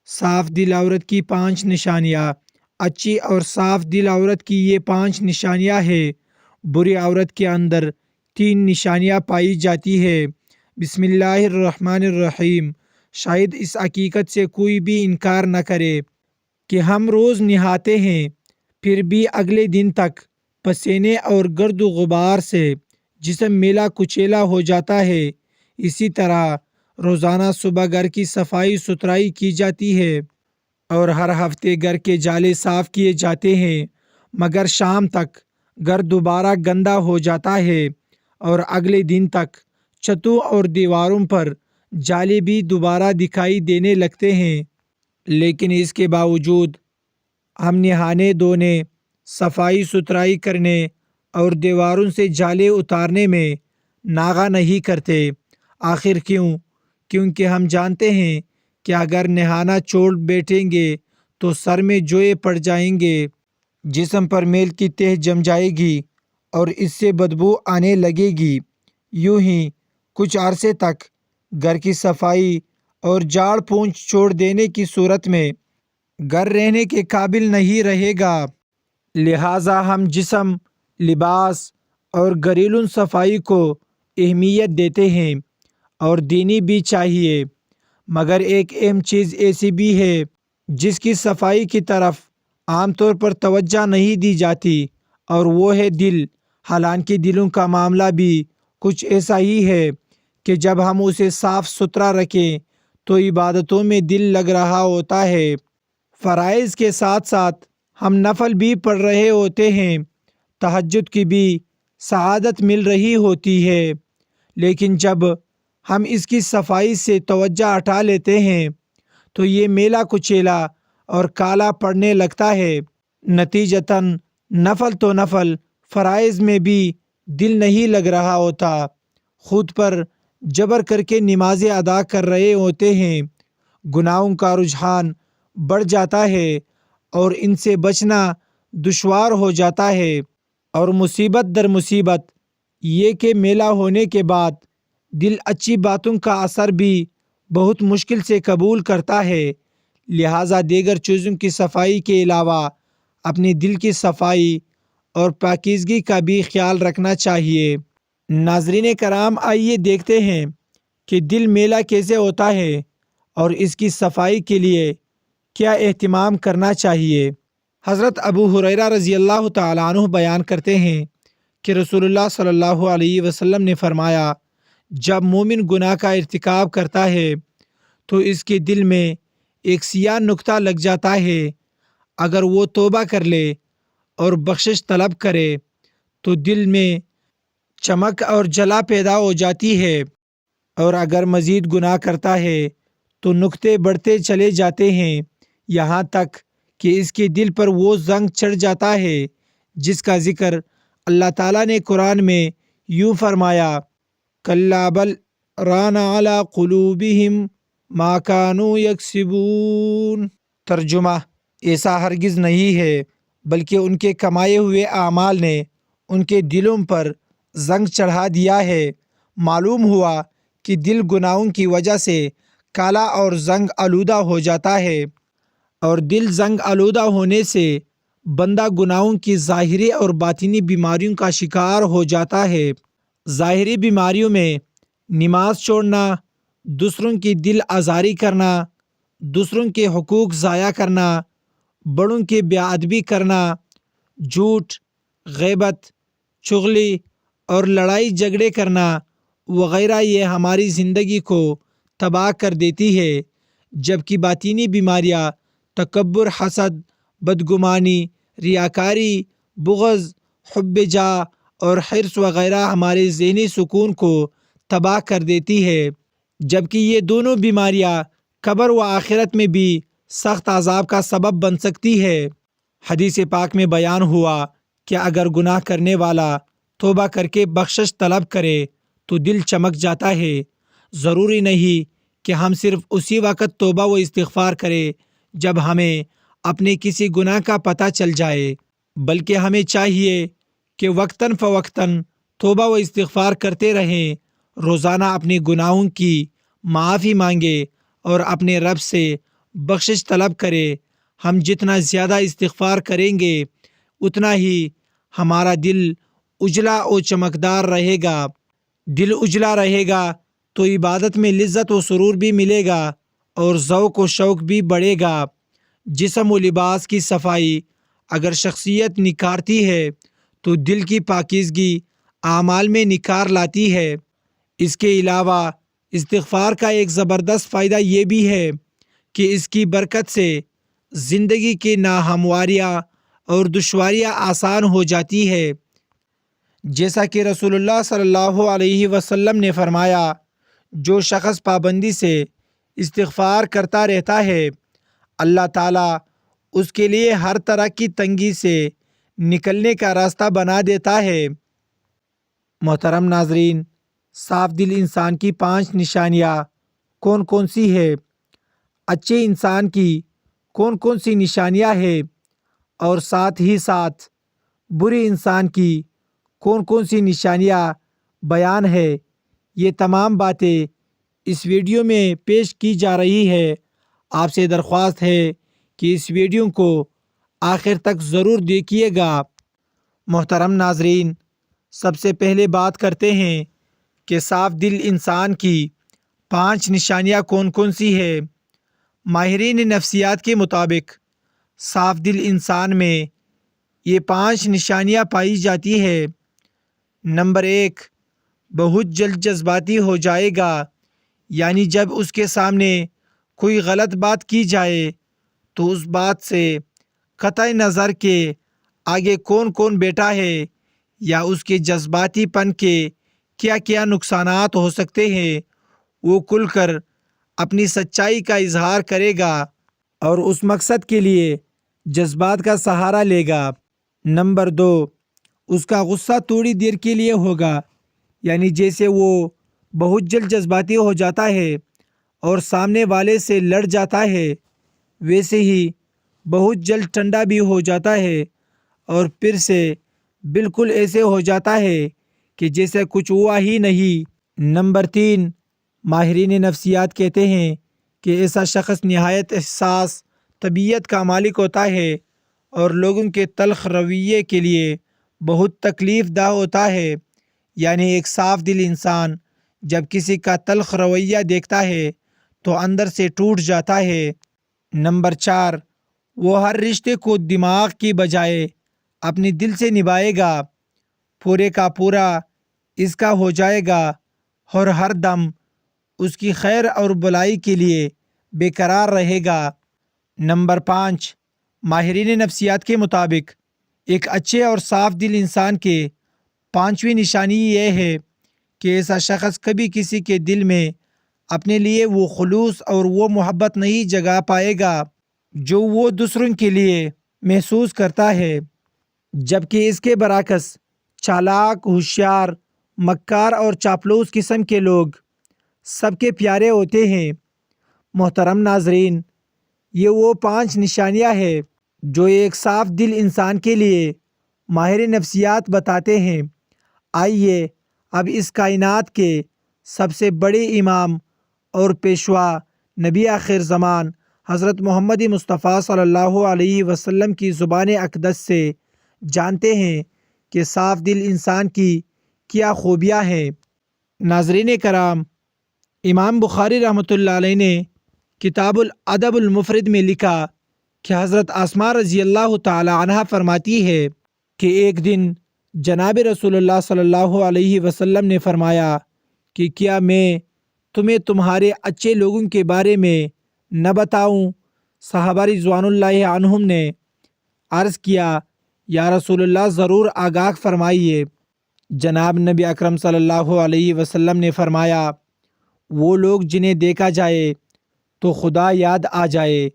صاف دل عورت کی 5 نشانیاں۔ اچھی اور صاف دل عورت کی یہ 5 نشانیاں ہیں۔ بری عورت کے اندر 3 نشانیاں پائی جاتی ہے۔ بسم اللہ الرحمن الرحیم۔ شاید اس حقیقت سے کوئی بھی انکار نہ کرے کہ ہم روز نہاتے ہیں، پھر بھی اگلے دن تک پسینے اور گرد و غبار سے جسم میلا کچیلا ہو جاتا ہے۔ اسی طرح روزانہ صبح گھر کی صفائی ستھرائی کی جاتی ہے اور ہر ہفتے گھر کے جالے صاف کیے جاتے ہیں، مگر شام تک گھر دوبارہ گندا ہو جاتا ہے اور اگلے دن تک چھتوں اور دیواروں پر جالے بھی دوبارہ دکھائی دینے لگتے ہیں۔ لیکن اس کے باوجود ہم نہانے دھونے، صفائی ستھرائی کرنے اور دیواروں سے جالے اتارنے میں ناغہ نہیں کرتے۔ آخر کیوں؟ کیونکہ ہم جانتے ہیں کہ اگر نہانا چھوڑ بیٹھیں گے تو سر میں جوئے پڑ جائیں گے، جسم پر میل کی تہ جم جائے گی اور اس سے بدبو آنے لگے گی۔ یوں ہی کچھ عرصے تک گھر کی صفائی اور جھاڑ پونچھ چھوڑ دینے کی صورت میں گھر رہنے کے قابل نہیں رہے گا۔ لہٰذا ہم جسم، لباس اور گھریلو صفائی کو اہمیت دیتے ہیں اور دینی بھی چاہیے، مگر ایک اہم چیز ایسی بھی ہے جس کی صفائی کی طرف عام طور پر توجہ نہیں دی جاتی، اور وہ ہے دل۔ حالانکہ دلوں کا معاملہ بھی کچھ ایسا ہی ہے کہ جب ہم اسے صاف ستھرا رکھیں تو عبادتوں میں دل لگ رہا ہوتا ہے، فرائض کے ساتھ ساتھ ہم نفل بھی پڑھ رہے ہوتے ہیں، تہجد کی بھی سعادت مل رہی ہوتی ہے۔ لیکن جب ہم اس کی صفائی سے توجہ ہٹا لیتے ہیں تو یہ میلا کچیلا اور کالا پڑنے لگتا ہے۔ نتیجتاً نفل تو نفل، فرائض میں بھی دل نہیں لگ رہا ہوتا، خود پر جبر کر کے نمازیں ادا کر رہے ہوتے ہیں، گناہوں کا رجحان بڑھ جاتا ہے اور ان سے بچنا دشوار ہو جاتا ہے، اور مصیبت در مصیبت یہ کہ میلا ہونے کے بعد دل اچھی باتوں کا اثر بھی بہت مشکل سے قبول کرتا ہے۔ لہٰذا دیگر چیزوں کی صفائی کے علاوہ اپنے دل کی صفائی اور پاکیزگی کا بھی خیال رکھنا چاہیے۔ ناظرین کرام، آئیے دیکھتے ہیں کہ دل میلا کیسے ہوتا ہے اور اس کی صفائی کے لیے کیا اہتمام کرنا چاہیے۔ حضرت ابو ہریرہ رضی اللہ تعالیٰ عنہ بیان کرتے ہیں کہ رسول اللہ صلی اللہ علیہ وسلم نے فرمایا، جب مومن گناہ کا ارتکاب کرتا ہے تو اس کے دل میں ایک سیاہ نقطہ لگ جاتا ہے۔ اگر وہ توبہ کر لے اور بخشش طلب کرے تو دل میں چمک اور جلا پیدا ہو جاتی ہے، اور اگر مزید گناہ کرتا ہے تو نقطے بڑھتے چلے جاتے ہیں، یہاں تک کہ اس کے دل پر وہ زنگ چڑھ جاتا ہے جس کا ذکر اللہ تعالیٰ نے قرآن میں یوں فرمایا، کَلَّا بَلْ رَانَ عَلَىٰ قُلُوبِهِمْ مَا كَانُوا يَكْسِبُونَ۔ ترجمہ: ایسا ہرگز نہیں ہے، بلکہ ان کے کمائے ہوئے اعمال نے ان کے دلوں پر زنگ چڑھا دیا ہے۔ معلوم ہوا کہ دل گناہوں کی وجہ سے کالا اور زنگ آلودہ ہو جاتا ہے، اور دل زنگ آلودہ ہونے سے بندہ گناہوں کی ظاہری اور باطنی بیماریوں کا شکار ہو جاتا ہے۔ ظاہری بیماریوں میں نماز چھوڑنا، دوسروں کی دل آزاری کرنا، دوسروں کے حقوق ضائع کرنا، بڑوں کی بے ادبی کرنا، جھوٹ، غیبت، چغلی اور لڑائی جھگڑے کرنا وغیرہ، یہ ہماری زندگی کو تباہ کر دیتی ہے، جبکہ باطنی بیماریاں تکبر، حسد، بدگمانی، ریاکاری، بغض، حب جاہ اور حرص وغیرہ ہمارے ذہنی سکون کو تباہ کر دیتی ہے، جبکہ یہ دونوں بیماریاں قبر و آخرت میں بھی سخت عذاب کا سبب بن سکتی ہے۔ حدیث پاک میں بیان ہوا کہ اگر گناہ کرنے والا توبہ کر کے بخشش طلب کرے تو دل چمک جاتا ہے۔ ضروری نہیں کہ ہم صرف اسی وقت توبہ و استغفار کریں جب ہمیں اپنے کسی گناہ کا پتہ چل جائے، بلکہ ہمیں چاہیے کہ وقتاً فوقتاً توبہ و استغفار کرتے رہیں، روزانہ اپنے گناہوں کی معافی مانگے اور اپنے رب سے بخشش طلب کرے۔ ہم جتنا زیادہ استغفار کریں گے اتنا ہی ہمارا دل اجلا و چمکدار رہے گا۔ دل اجلا رہے گا تو عبادت میں لذت و سرور بھی ملے گا اور ذوق و شوق بھی بڑھے گا۔ جسم و لباس کی صفائی اگر شخصیت نکھارتی ہے تو دل کی پاکیزگی اعمال میں نکھار لاتی ہے۔ اس کے علاوہ استغفار کا ایک زبردست فائدہ یہ بھی ہے کہ اس کی برکت سے زندگی کی ناہمواریاں اور دشواریاں آسان ہو جاتی ہے۔ جیسا کہ رسول اللہ صلی اللہ علیہ وسلم نے فرمایا، جو شخص پابندی سے استغفار کرتا رہتا ہے اللہ تعالیٰ اس کے لیے ہر طرح کی تنگی سے نکلنے کا راستہ بنا دیتا ہے۔ محترم ناظرین، صاف دل انسان کی 5 نشانیاں کون کون سی ہے؟ اچھے انسان کی کون کون سی نشانیاں ہیں اور ساتھ ہی ساتھ برے انسان کی کون کون سی نشانیاں بیان ہے، یہ تمام باتیں اس ویڈیو میں پیش کی جا رہی ہے۔ آپ سے درخواست ہے کہ اس ویڈیو کو آخر تک ضرور دیکھیے گا۔ محترم ناظرین، سب سے پہلے بات کرتے ہیں کہ صاف دل انسان کی 5 نشانیاں کون کون سی ہے۔ ماہرین نفسیات کے مطابق صاف دل انسان میں یہ 5 نشانیاں پائی جاتی ہے۔ نمبر 1، بہت جلد جذباتی ہو جائے گا، یعنی جب اس کے سامنے کوئی غلط بات کی جائے تو اس بات سے قطع نظر کے آگے کون کون بیٹھا ہے یا اس کے جذباتی پن کے کیا کیا نقصانات ہو سکتے ہیں وہ کھل کر اپنی سچائی کا اظہار کرے گا اور اس مقصد کے لیے جذبات کا سہارا لے گا۔ نمبر 2، اس کا غصہ تھوڑی دیر کے لیے ہوگا، یعنی جیسے وہ بہت جلد جذباتی ہو جاتا ہے اور سامنے والے سے لڑ جاتا ہے، ویسے ہی بہت جلد ٹھنڈا بھی ہو جاتا ہے اور پھر سے بالکل ایسے ہو جاتا ہے کہ جیسے کچھ ہوا ہی نہیں۔ نمبر 3، ماہرین نفسیات کہتے ہیں کہ ایسا شخص نہایت حساس طبیعت کا مالک ہوتا ہے اور لوگوں کے تلخ رویے کے لیے بہت تکلیف دہ ہوتا ہے، یعنی ایک صاف دل انسان جب کسی کا تلخ رویہ دیکھتا ہے تو اندر سے ٹوٹ جاتا ہے۔ نمبر 4، وہ ہر رشتے کو دماغ کی بجائے اپنے دل سے نبھائے گا، پورے کا پورا اس کا ہو جائے گا اور ہر دم اس کی خیر اور بلائی کے لیے بے قرار رہے گا۔ نمبر 5، ماہرین نفسیات کے مطابق ایک اچھے اور صاف دل انسان کے 5ویں نشانی یہ ہے کہ ایسا شخص کبھی کسی کے دل میں اپنے لیے وہ خلوص اور وہ محبت نہیں جگا پائے گا جو وہ دوسروں کے لیے محسوس کرتا ہے، جبکہ اس کے برعکس چالاک، ہوشیار، مکار اور چاپلوس قسم کے لوگ سب کے پیارے ہوتے ہیں۔ محترم ناظرین، یہ وہ 5 نشانیاں ہیں جو ایک صاف دل انسان کے لیے ماہر نفسیات بتاتے ہیں۔ آئیے اب اس کائنات کے سب سے بڑے امام اور پیشوا نبی آخر زمان حضرت محمد مصطفیٰ صلی اللہ علیہ وسلم کی زبان اقدس سے جانتے ہیں کہ صاف دل انسان کی کیا خوبیاں ہیں۔ ناظرین کرام، امام بخاری رحمۃ اللہ علیہ نے کتاب الادب المفرد میں لکھا کہ حضرت اسماء رضی اللہ تعالی عنہا فرماتی ہے کہ ایک دن جناب رسول اللہ صلی اللہ علیہ وسلم نے فرمایا کہ کیا میں تمہیں تمہارے اچھے لوگوں کے بارے میں نہ بتاؤں؟ صحابہ رضوان اللہ عنہم نے عرض کیا، یا رسول اللہ ضرور آگاہ فرمائیے۔ جناب نبی اکرم صلی اللہ علیہ وسلم نے فرمایا، وہ لوگ جنہیں دیکھا جائے تو خدا یاد آ جائے،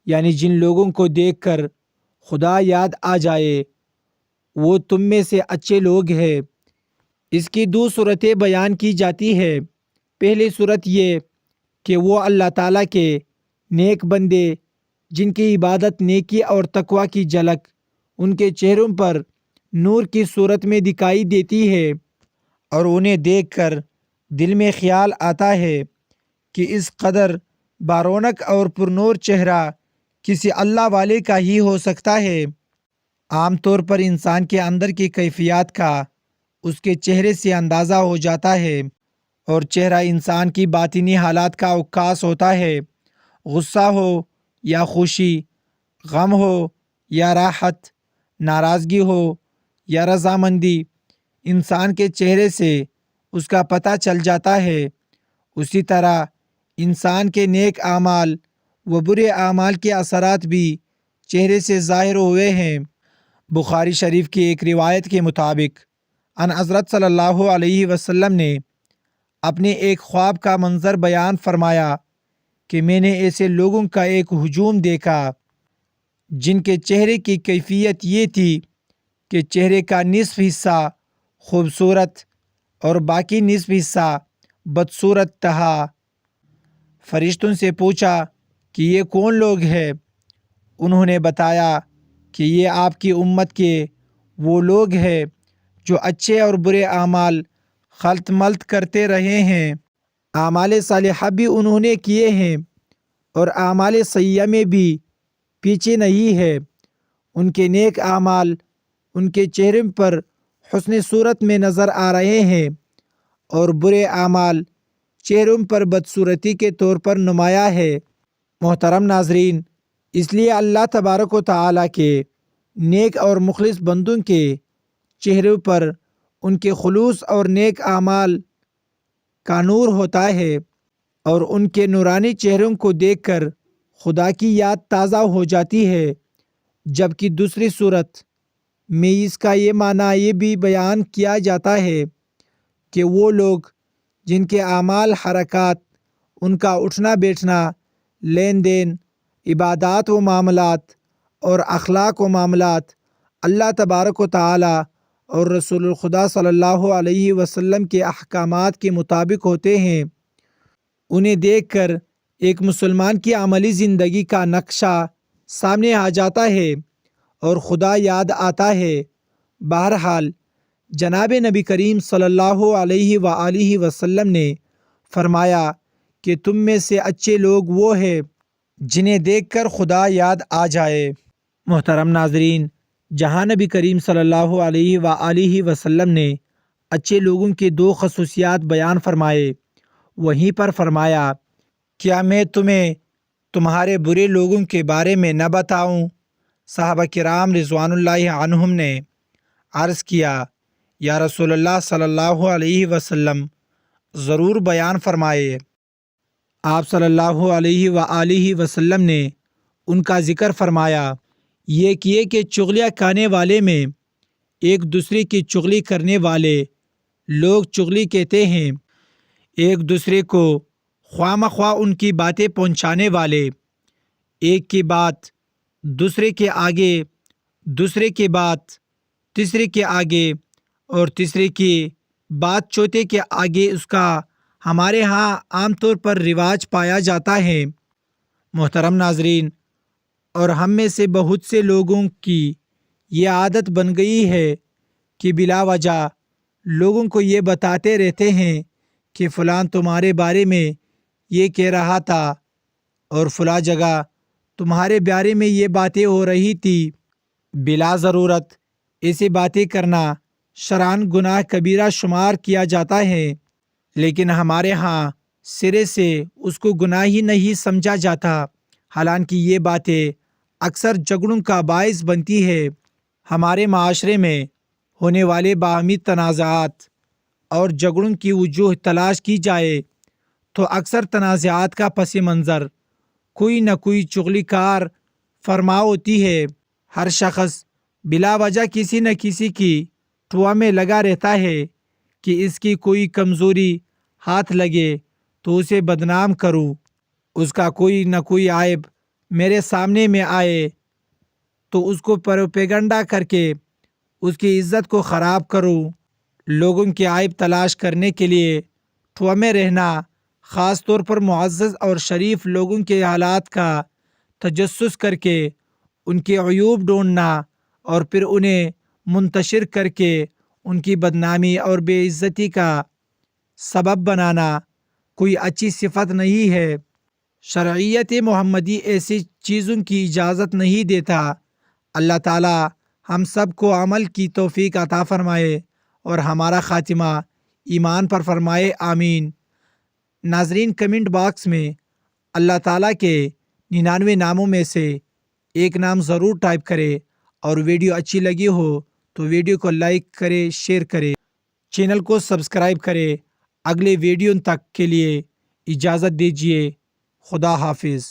یعنی جن لوگوں کو دیکھ کر خدا یاد آ جائے وہ تم میں سے اچھے لوگ ہیں۔ اس کی 2 صورتیں بیان کی جاتی ہے۔ پہلی صورت یہ کہ وہ اللہ تعالیٰ کے نیک بندے جن کی عبادت، نیکی اور تقوی کی جھلک ان کے چہروں پر نور کی صورت میں دکھائی دیتی ہے اور انہیں دیکھ کر دل میں خیال آتا ہے کہ اس قدر بارونق اور پرنور چہرہ کسی اللہ والے کا ہی ہو سکتا ہے۔ عام طور پر انسان کے اندر کی کیفیات کا اس کے چہرے سے اندازہ ہو جاتا ہے، اور چہرہ انسان کی باطنی حالات کا عکاس ہوتا ہے۔ غصہ ہو یا خوشی، غم ہو یا راحت، ناراضگی ہو یا رضامندی، انسان کے چہرے سے اس کا پتہ چل جاتا ہے۔ اسی طرح انسان کے نیک اعمال و برے اعمال کے اثرات بھی چہرے سے ظاہر ہوئے ہیں۔ بخاری شریف کی ایک روایت کے مطابق ان حضرت صلی اللہ علیہ وسلم نے اپنے ایک خواب کا منظر بیان فرمایا کہ میں نے ایسے لوگوں کا ایک ہجوم دیکھا جن کے چہرے کی کیفیت یہ تھی کہ چہرے کا نصف حصہ خوبصورت اور باقی نصف حصہ بدصورت تھا۔ فرشتوں سے پوچھا کہ یہ کون لوگ ہیں؟ انہوں نے بتایا کہ یہ آپ کی امت کے وہ لوگ ہیں جو اچھے اور برے اعمال خلط ملط کرتے رہے ہیں۔ اعمال صالحہ بھی انہوں نے کیے ہیں اور اعمال سیئہ میں بھی پیچھے نہیں ہے۔ ان کے نیک اعمال ان کے چہرے پر حسن صورت میں نظر آ رہے ہیں، اور برے اعمال چہروں پر بدصورتی کے طور پر نمایاں ہے۔ محترم ناظرین، اس لیے اللہ تبارک و تعالیٰ کے نیک اور مخلص بندوں کے چہروں پر ان کے خلوص اور نیک اعمال کا نور ہوتا ہے، اور ان کے نورانی چہروں کو دیکھ کر خدا کی یاد تازہ ہو جاتی ہے۔ جبکہ دوسری صورت میں اس کا یہ معنی یہ بھی بیان کیا جاتا ہے کہ وہ لوگ جن کے اعمال، حرکات، ان کا اٹھنا بیٹھنا، لین دین، عبادات و معاملات اور اخلاق و معاملات اللہ تبارک و تعالیٰ اور رسول الخدا صلی اللہ علیہ وسلم کے احکامات کے مطابق ہوتے ہیں، انہیں دیکھ کر ایک مسلمان کی عملی زندگی کا نقشہ سامنے آ جاتا ہے اور خدا یاد آتا ہے۔ بہرحال جناب نبی کریم صلی اللہ علیہ وآلہ وسلم نے فرمایا کہ تم میں سے اچھے لوگ وہ ہیں جنہیں دیکھ کر خدا یاد آ جائے۔ محترم ناظرین، جہاں نبی کریم صلی اللہ علیہ وآلہ وسلم نے اچھے لوگوں کے دو خصوصیات بیان فرمائے، وہیں پر فرمایا، کیا میں تمہیں تمہارے برے لوگوں کے بارے میں نہ بتاؤں؟ صحابہ کرام رضوان اللہ عنہم نے عرض کیا، یا رسول اللہ صلی اللہ علیہ وسلم، ضرور بیان فرمائے۔ آپ صلی اللہ علیہ وآلہ وسلم نے ان کا ذکر فرمایا، یہ کیے کہ چغلیاں کھانے والے میں ایک دوسرے کی چغلی کرنے والے لوگ چغلی کہتے ہیں، ایک دوسرے کو خواہ مخواہ ان کی باتیں پہنچانے والے، ایک کی بات دوسرے کے آگے، دوسرے کی بات تیسرے کے آگے، اور تیسرے کی بات چوتھے کے آگے اس کا ہمارے ہاں عام طور پر رواج پایا جاتا ہے۔ محترم ناظرین، اور ہم میں سے بہت سے لوگوں کی یہ عادت بن گئی ہے کہ بلا وجہ لوگوں کو یہ بتاتے رہتے ہیں کہ فلاں تمہارے بارے میں یہ کہہ رہا تھا، اور فلاں جگہ تمہارے بارے میں یہ باتیں ہو رہی تھی۔ بلا ضرورت ایسی باتیں کرنا شرعاً گناہ کبیرہ شمار کیا جاتا ہے، لیکن ہمارے ہاں سرے سے اس کو گناہ ہی نہیں سمجھا جاتا، حالانکہ یہ باتیں اکثر جھگڑوں کا باعث بنتی ہے۔ ہمارے معاشرے میں ہونے والے باہمی تنازعات اور جھگڑوں کی وجوہ تلاش کی جائے تو اکثر تنازعات کا پس منظر کوئی نہ کوئی چغلی کار فرما ہوتی ہے۔ ہر شخص بلا وجہ کسی نہ کسی کی ٹوا میں لگا رہتا ہے کہ اس کی کوئی کمزوری ہاتھ لگے تو اسے بدنام کروں، اس کا کوئی نہ کوئی عیب میرے سامنے میں آئے تو اس کو پروپیگنڈا کر کے اس کی عزت کو خراب کروں۔ لوگوں کے عیب تلاش کرنے کے لیے ٹوا میں رہنا، خاص طور پر معزز اور شریف لوگوں کے حالات کا تجسس کر کے ان کے عیوب ڈھونڈنا اور پھر انہیں منتشر کر کے ان کی بدنامی اور بے عزتی کا سبب بنانا کوئی اچھی صفت نہیں ہے۔ شرعیت محمدی ایسی چیزوں کی اجازت نہیں دیتا۔ اللہ تعالی ہم سب کو عمل کی توفیق عطا فرمائے اور ہمارا خاتمہ ایمان پر فرمائے، آمین۔ ناظرین، کمنٹ باکس میں اللہ تعالیٰ کے 99 ناموں میں سے ایک نام ضرور ٹائپ کرے، اور ویڈیو اچھی لگی ہو تو ویڈیو کو لائک کرے، شیئر کرے، چینل کو سبسکرائب کرے۔ اگلے ویڈیو تک کے لیے اجازت دیجیے۔ خدا حافظ۔